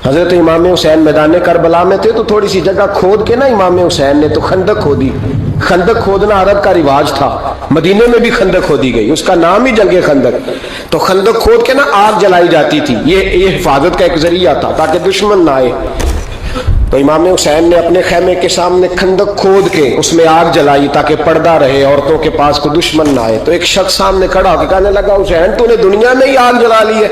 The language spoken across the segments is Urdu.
حضرت امام حسین میدان کربلا میں تھے تو تھوڑی سی جگہ کھود کے نا امام حسین نے تو خندق کھودی. خندق کھودنا عرب کا رواج تھا, مدینے میں بھی خندق کھودی گئی, اس کا نام ہی جنگ خندق. تو خندق کھود کے نا آگ جلائی جاتی تھی, یہ حفاظت کا ایک ذریعہ تھا تاکہ دشمن نہ آئے. تو امام حسین نے اپنے خیمے کے سامنے خندق کھود کے اس میں آگ جلائی تاکہ پردہ رہے, عورتوں کے پاس کوئی دشمن نہ آئے. تو ایک شخص سامنے کھڑا ہو کے کہنے لگا, حسین تو نے دنیا میں ہی آگ جلا لی ہے.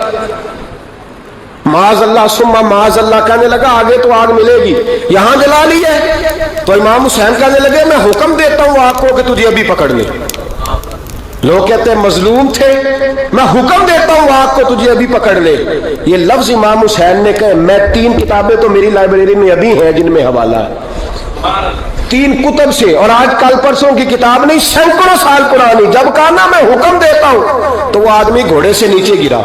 معاذ اللہ ثم معاذ اللہ, کہنے لگا آگے تو آگ ملے گی, یہاں جلا لی ہے. تو امام حسین کہنے لگے میں حکم دیتا ہوں آگ کو کہ تجھے ابھی پکڑ لے. لوگ کہتے ہیں مظلوم تھے, میں حکم دیتا ہوں آگ کو تجھے ابھی پکڑ لے. یہ لفظ امام حسین نے کہے. میں 3 کتابیں تو میری لائبریری میں ابھی ہیں جن میں حوالہ ہے, 3 کتب سے, اور آج کل پرسوں کی کتاب نہیں, سینکڑوں سال پرانی. جب کہا نا میں حکم دیتا ہوں تو وہ آدمی گھوڑے سے نیچے گرا,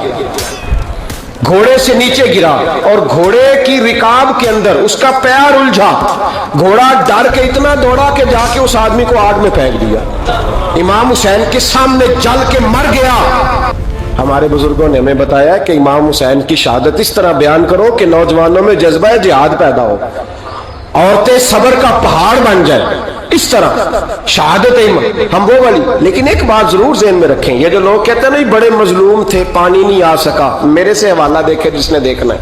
گھوڑے سے نیچے گرا, اور گھوڑے کی رکاب کے اندر اس کا پیر الجھا. گھوڑا ڈر کے اتنا دوڑا کہ جا کے اس آدمی کو آگ میں پھینک دیا. امام حسین کے سامنے جل کے مر گیا. ہمارے بزرگوں نے ہمیں بتایا کہ امام حسین کی شہادت اس طرح بیان کرو کہ نوجوانوں میں جذبہ جہاد پیدا ہو, عورتیں صبر کا پہاڑ بن جائیں. اس طرح شہادت ہم وہ والی. لیکن ایک بات ضرور ذہن میں رکھیں, یہ جو لوگ کہتے ہیں نا بڑے مظلوم تھے پانی نہیں آ سکا, میرے سے حوالہ دیکھے جس نے دیکھنا ہے,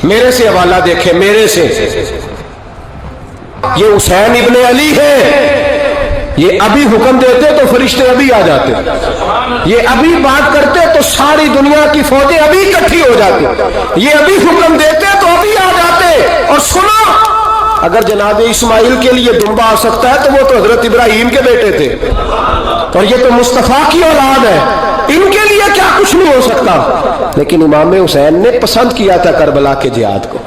میرے سے حوالہ دیکھے, میرے سے. یہ حسین ابن علی ہے, یہ ابھی حکم دیتے تو فرشتے ابھی آ جاتے, یہ ابھی بات کرتے تو ساری دنیا کی فوجیں ابھی اکٹھی ہو جاتی, یہ ابھی حکم دیتے تو ابھی آ جاتے. اور سنو, اگر جناب اسماعیل کے لیے دمبا آ سکتا ہے تو وہ تو حضرت ابراہیم کے بیٹے تھے, اور یہ تو مصطفیٰ کی اولاد ہے, ان کے لیے کیا کچھ نہیں ہو سکتا. لیکن امام حسین نے پسند کیا تھا کربلا کے جہاد کو,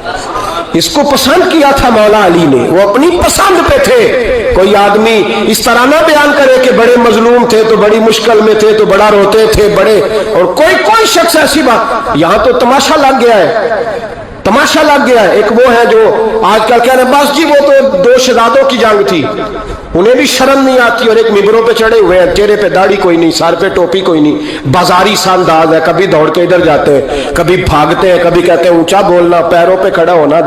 اس کو پسند کیا تھا مولا علی نے, وہ اپنی پسند پہ تھے. کوئی آدمی اس طرح نہ بیان کرے کہ بڑے مظلوم تھے تو بڑی مشکل میں تھے تو بڑا روتے تھے بڑے, اور کوئی شخص ایسی بات. یہاں تو تماشا لگ گیا ہے, تماشا لگ گیا ہے. ایک وہ ہے جو آج کل کہہ رہے ہیں بس جی وہ تو 2 شہزادوں کی جنگ تھی, انہیں بھی شرم نہیں آتی, اور ایک ممبروں پہ چڑھے ہوئے ہیں, چہرے پہ داڑھی کوئی نہیں, سر پہ ٹوپی کوئی نہیں, بازاری سا انداز ہے, کبھی دوڑ کے ادھر جاتے ہیں, کبھی بھاگتے ہیں, کبھی کہتے ہیں اونچا بولنا, پیروں پہ کھڑا ہونا.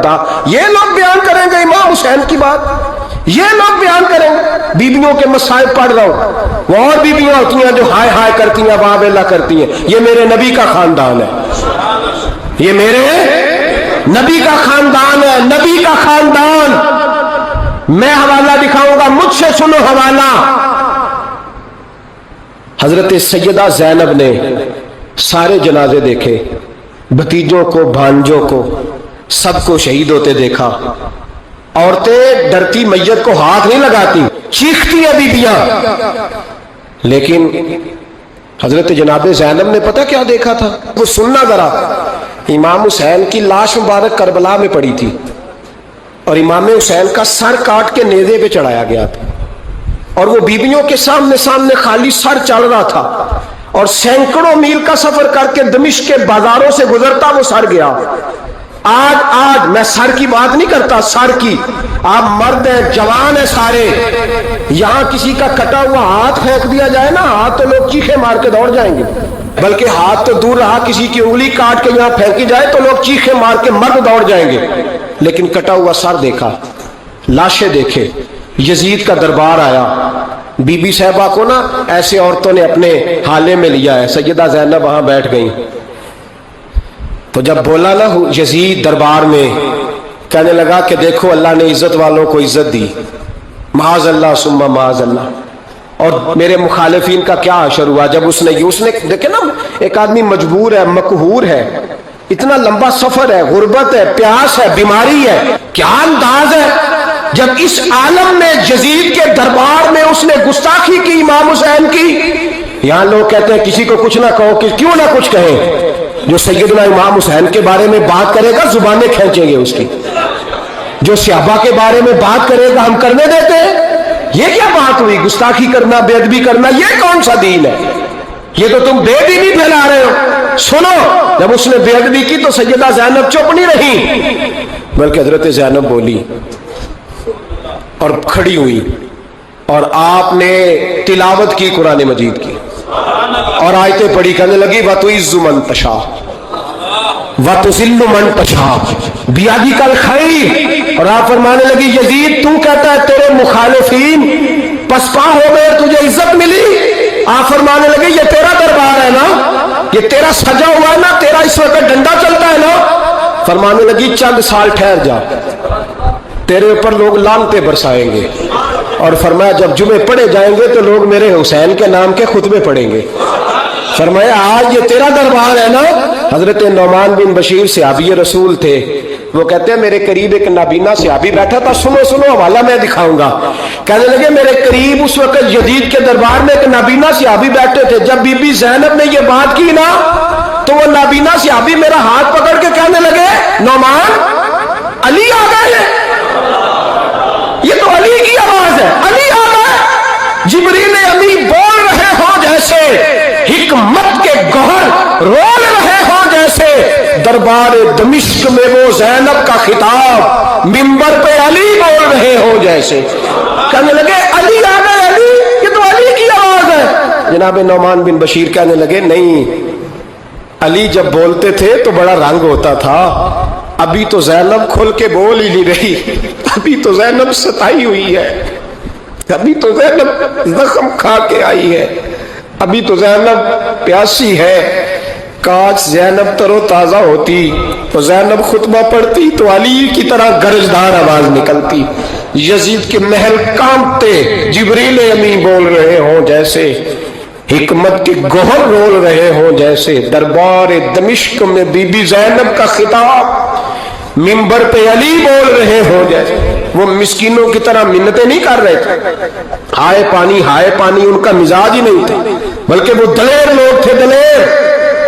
یہ لوگ بیان کریں گے امام حسین کی بات, یہ لوگ بیان کریں گے. بیویوں کے مصائب پڑھ رہا ہوں, وہ اور بیویاں ہوتی ہیں جو ہائے ہائے کرتی ہیں, واہ بیلا کرتی ہیں. یہ میرے نبی کا خاندان ہے, یہ میرے نبی کا خاندان ہے, نبی کا خاندان. میں حوالہ دکھاؤں گا, مجھ سے سنو حوالہ. حضرت سیدہ زینب نے سارے جنازے دیکھے, بھتیجوں کو, بھانجوں کو, سب کو شہید ہوتے دیکھا. عورتیں ڈرتی میت کو ہاتھ نہیں لگاتی, چیختی ہیں بیبیاں. لیکن حضرت جناب زینب نے پتہ کیا دیکھا تھا, وہ سننا ذرا. امام حسین کی لاش مبارک کربلا میں پڑی تھی, اور امام حسین کا سر کاٹ کے نیزے پہ چڑھایا گیا تھا, اور وہ بیبیوں کے سامنے خالی سر چل رہا تھا, اور سینکڑوں میل کا سفر کر کے دمشق کے بازاروں سے گزرتا وہ سر گیا. آج میں سر کی بات نہیں کرتا, سر کی. آپ مرد ہیں, جوان ہیں سارے, یہاں کسی کا کٹا ہوا ہاتھ پھینک دیا جائے نا, ہاتھ تو لوگ چیخے مار کے دوڑ جائیں گے, بلکہ ہاتھ تو دور رہا, کسی کی انگلی کاٹ کے یہاں پھینکی جائے تو لوگ چیخے مار کے مرد دوڑ جائیں گے. لیکن کٹا ہوا سر دیکھا, لاشیں دیکھے. یزید کا دربار آیا, بی بی صاحبہ کو نا ایسے عورتوں نے اپنے حالے میں لیا ہے, سیدہ زینب وہاں بیٹھ گئی. تو جب بولا نا یزید دربار میں, کہنے لگا کہ دیکھو اللہ نے عزت والوں کو عزت دی, معاذ اللہ ثم معاذ اللہ. اور میرے مخالفین کا کیا حشر ہوا جب اس نے دیکھے نا, ایک آدمی مجبور ہے, مقہور ہے, اتنا لمبا سفر ہے, غربت ہے, پیاس ہے, بیماری ہے, کیا انداز ہے جب اس عالم میں یزید کے دربار میں اس نے گستاخی کی امام حسین کی. یہاں لوگ کہتے ہیں کسی کو کچھ نہ کہو, کہ کیوں نہ کچھ کہیں, جو سیدنا امام حسین کے بارے میں بات کرے گا زبانیں کھینچیں گے اس کی, جو صحابہ کے بارے میں بات کرے گا ہم کرنے دیتے ہیں. یہ کیا بات ہوئی, گستاخی کرنا, بے ادبی کرنا, یہ کون سا دین ہے؟ یہ تو تم بے دینی پھیلا رہے ہو. سنو, جب اس نے بے ادبی کی تو سیدہ زینب چپ نہیں رہی, بلکہ حضرت زینب بولی اور کھڑی ہوئی, اور آپ نے تلاوت کی قرآن مجید کی, اور آیتیں پڑھی, کہنے لگی وَتُعِزُّ مَن تَشَاءُ, وَتُذِلُّ مَن تَشَاءُ بِيَدِكَ الْخَيْرُ۔ اور آپ فرمانے لگی یزید تو کہتا ہے تیرے مخالفین پسپا ہو گئے تجھے عزت ملی؟ آپ فرمانے لگے یہ تیرا دربار ہے نا، یہ تیرا سجا ہوا ہے نا، تیرا اس وقت ڈنڈا چلتا ہے نا۔ فرمانے لگی چند سال ٹھہر جا، تیرے اوپر لوگ لعنتیں برسائیں گے، اور فرمایا جب جمعے پڑھے جائیں گے تو لوگ میرے حسین کے نام کے خطبے پڑھیں گے۔ فرمایا آج یہ تیرا دربار ہے نا۔ حضرت نعمان بن بشیر صحابی رسول تھے، وہ کہتے ہیں میرے قریب ایک نابینا صحابی بیٹھا تھا، سنو حوالہ میں دکھاؤں گا۔ کہنے لگے میرے قریب اس وقت یزید کے دربار میں ایک نابینا صحابی بیٹھے تھے، جب بی بی زینب نے یہ بات کی نا تو وہ نابینا صحابی میرا ہاتھ پکڑ کے کہنے لگے نعمان علی آ گئے ہیں، یہ تو علی کی آواز ہے، علی آ گئے۔ جبریل امی بول رہے ہوں جیسے حکمت کے گوہر رول رہے ہوں جیسے، دربار دمشق میں وہ زینب کا خطاب منبر پہ علی بول رہے ہوں جیسے۔ کہنے لگے علی آ گئے، علی، یہ تو علی کی آواز ہے۔ جناب نعمان بن بشیر کہنے لگے نہیں، علی جب بولتے تھے تو بڑا رنگ ہوتا تھا، ابھی تو زینب کھل کے بول ہی نہیں رہی، ابھی تو زینب ستائی ہوئی ہے، ابھی تو زینب زخم کھا کے آئی ہے، ابھی تو زینب پیاسی ہے۔ کاش زینب تر و تازہ ہوتی تو زینب خطبہ پڑھتی تو علی کی طرح گرجدار آواز نکلتی۔ یزید کے محل کانپتے، جبریل امی بول رہے ہوں جیسے، حکمت کے گوہر رول رہے ہوں جیسے، دربار دمشق میں بی بی زینب کا خطاب منبر پہ علی بول رہے ہوں جیسے۔ وہ مسکینوں کی طرح منتیں نہیں کر رہے تھے، ہائے پانی ان کا مزاج ہی نہیں تھا، بلکہ وہ دلیر لوگ تھے، دلیر،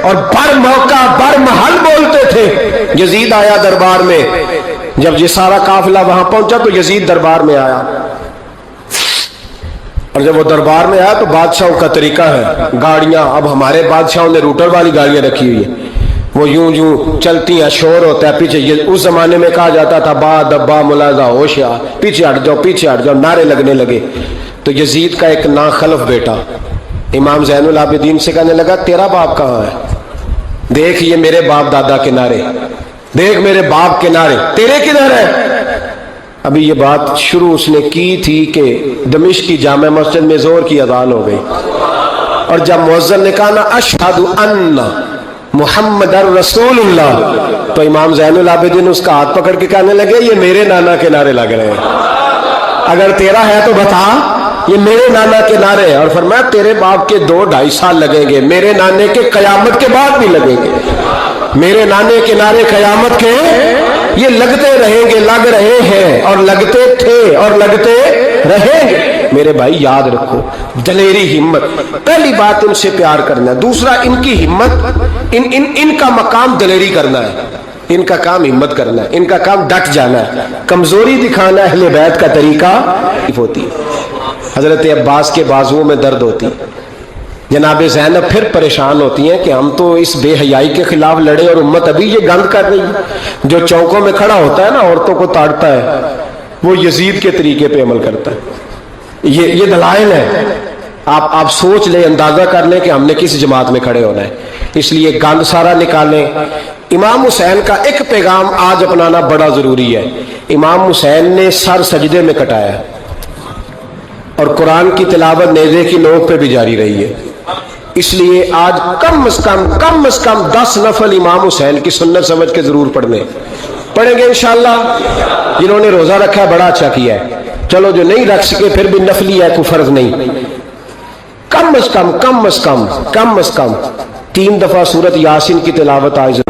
اور بر موقع بر محل بولتے تھے۔ یزید آیا دربار میں، جب یہ سارا قافلہ وہاں پہنچا تو یزید دربار میں آیا، اور جب وہ دربار میں آیا تو بادشاہوں کا طریقہ ہے، گاڑیاں اب ہمارے بادشاہوں نے روٹر والی گاڑیاں رکھی ہوئی ہیں، وہ یوں چلتی ہیں، شور ہوتا ہے پیچھے۔ اس زمانے میں کہا جاتا تھا با دبا ملازہ ہوشیار، پیچھے ہٹ جاؤ، نعرے لگنے لگے۔ تو یزید کا ایک ناخلف بیٹا امام زین العابدین سے کہنے لگا تیرا باپ کہاں ہے؟ دیکھ یہ میرے باپ دادا کے نعرے، دیکھ میرے باپ کے نعرے، تیرے کدھر ہے؟ ابھی یہ بات شروع اس نے کی تھی کہ دمشق کی جامع مسجد میں زور کی اذان ہو گئی، اور جب مؤذن نے کہا نا اشہد ان محمد رسول اللہ، تو امام زین العابدین اس کا ہاتھ پکڑ کے کہنے لگے یہ میرے نانا کے نعرے لگ رہے ہیں، اگر تیرا ہے تو بتا، یہ میرے نانا کے نعرے ہیں۔ اور فرمایا تیرے باپ کے 2-2.5 سال لگیں گے، میرے نانے کے قیامت کے بعد بھی لگیں گے، میرے نانے کے نعرے قیامت کے یہ لگتے رہیں گے، لگ رہے ہیں اور لگتے تھے اور لگتے رہیں گے۔ میرے بھائی یاد رکھو، دلیری، ہمت، پہلی بات ان سے پیار کرنا ہے، دوسرا ان کی ہمت، ان کا مقام دلیری کرنا ہے، ان کا کام ہمت کرنا ہے، ان کا کام ڈٹ جانا ہے، کمزوری دکھانا اہل بیت کا طریقہ ہوتی ہے۔ حضرت عباس کے بازوؤں میں درد ہوتی، جناب زینب پھر پریشان ہوتی ہیں کہ ہم تو اس بے حیائی کے خلاف لڑے اور امت ابھی یہ گند کر رہی ہے۔ جو چوکوں میں کھڑا ہوتا ہے نا عورتوں کو تاڑتا ہے، وہ یزید کے طریقے پہ عمل کرتا ہے۔ یہ دلائل ہے، آپ سوچ لیں، اندازہ کر لیں کہ ہم نے کس جماعت میں کھڑے ہونا ہے۔ اس لیے گند سارا نکالیں۔ امام حسین کا ایک پیغام آج اپنانا بڑا ضروری ہے۔ امام حسین نے سر سجدے میں کٹایا اور قرآن کی تلاوت نیزے کی نوک پہ بھی جاری رہی ہے۔ اس لیے آج کم از کم 10 نفل امام حسین کی سنت سمجھ کے ضرور پڑھیں گے انشاءاللہ۔ جنہوں نے روزہ رکھا ہے بڑا اچھا کیا ہے، چلو جو نہیں رکھ سکے پھر بھی نفلی ہے، کوئی فرض نہیں۔ کم از کم 3 دفعہ سورت یاسین کی تلاوت آج